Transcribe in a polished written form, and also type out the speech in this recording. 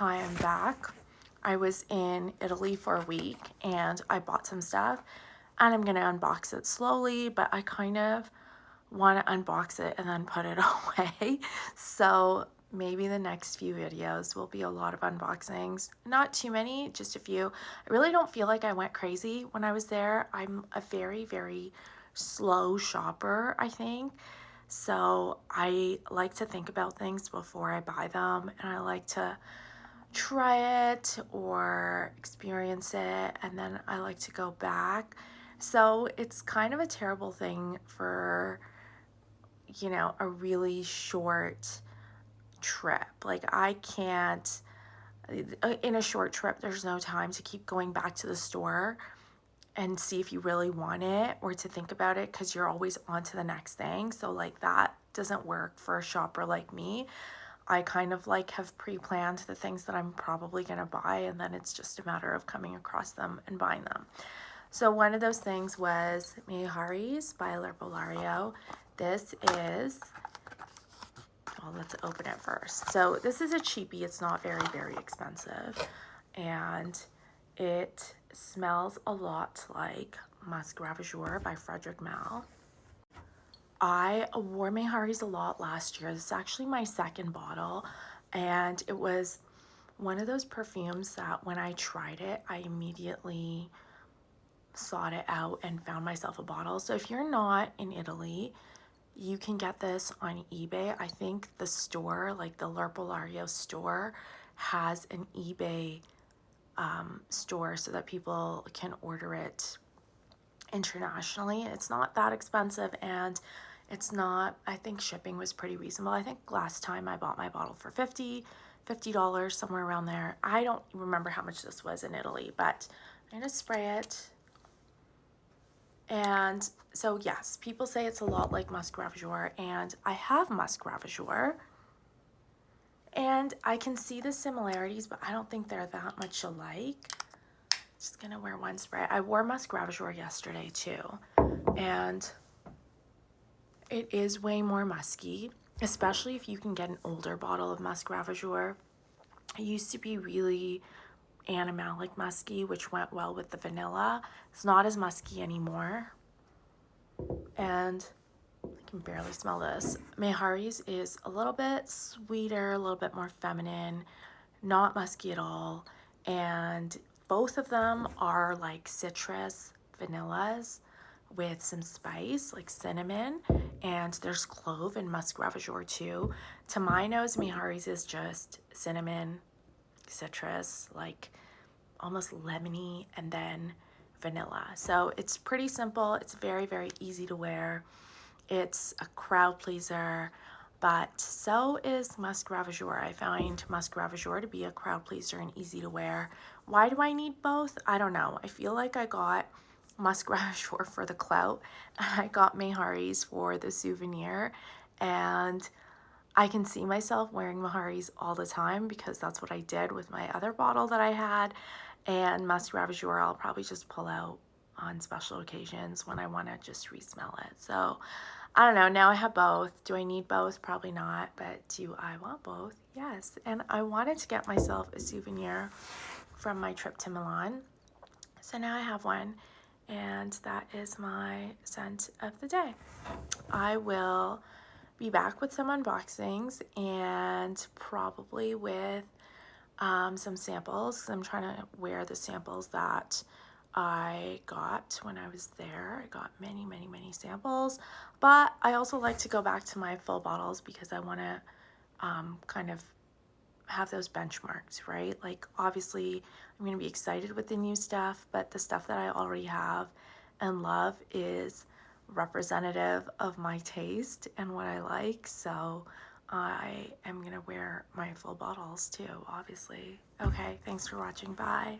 Hi, I'm back. I was in Italy for a week and I bought some stuff and I'm going to unbox it slowly, but I kind of want to unbox it and then put it away. So maybe the next few videos will be a lot of unboxings. Not too many, just a few. I really don't feel like I went crazy when I was there. I'm a very, very slow shopper, I think. So I like to think about things before I buy them, and I like to try it or experience it, and then I like to go back. So it's kind of a terrible thing for, you know, a really short trip. Like I can't, in a short trip, there's no time to keep going back to the store and see if you really want it or to think about it because you're always on to the next thing. So like that doesn't work for a shopper like me. I kind of like have pre-planned the things that I'm probably going to buy, and then it's just a matter of coming across them and buying them. So one of those things was Meharees by L'Herbolario. This is, well, let's open it first. So this is a cheapie. It's not very, very expensive. And it smells a lot like Musk Ravageur by Frederic Malle. I wore Meharees a lot last year. This is actually my second bottle, and it was one of those perfumes that when I tried it, I immediately sought it out and found myself a bottle. So if you're not in Italy, you can get this on eBay. I think the store, like the L'Herbolario store, has an eBay store so that people can order it internationally. It's not that expensive, and it's not, I think shipping was pretty reasonable. I think last time I bought my bottle for $50, somewhere around there. I don't remember how much this was in Italy, but I'm gonna spray it. And so yes, people say it's a lot like Musk Ravageur, and I have Musk Ravageur, and I can see the similarities, but I don't think they're that much alike. Just gonna wear one spray. I wore Musk Ravageur yesterday too, and it is way more musky, especially if you can get an older bottle of Musk Ravageur. It used to be really animalic musky, which went well with the vanilla. It's not as musky anymore, and I can barely smell this. Meharees is a little bit sweeter, a little bit more feminine, not musky at all, and both of them are like citrus vanillas with some spice like cinnamon, and there's clove and Musk Ravageur too. To my nose, Meharees is just cinnamon, citrus, like almost lemony, and then vanilla. So it's pretty simple. It's very, very easy to wear. It's a crowd pleaser, but so is Musk Ravageur. I find Musk Ravageur to be a crowd pleaser and easy to wear. Why do I need both? I don't know. I feel like I got Musk Ravageur for the clout, and I got Meharees for the souvenir, and I can see myself wearing Meharees all the time because that's what I did with my other bottle that I had, and Musk Ravageur I'll probably just pull out on special occasions when I want to just re-smell it. So I don't know, now I have both. Do I need both? Probably not, but do I want both? Yes. And I wanted to get myself a souvenir from my trip to Milan, so now I have one, and that is my scent of the day. I will be back with some unboxings and probably with some samples, because I'm trying to wear the samples that I got when I was there. I got many, many, many samples, but I also like to go back to my full bottles because I want to kind of have those benchmarks, right? Like obviously I'm going to be excited with the new stuff, but the stuff that I already have and love is representative of my taste and what I like. So I am going to wear my full bottles too, obviously. Okay, thanks for watching. Bye.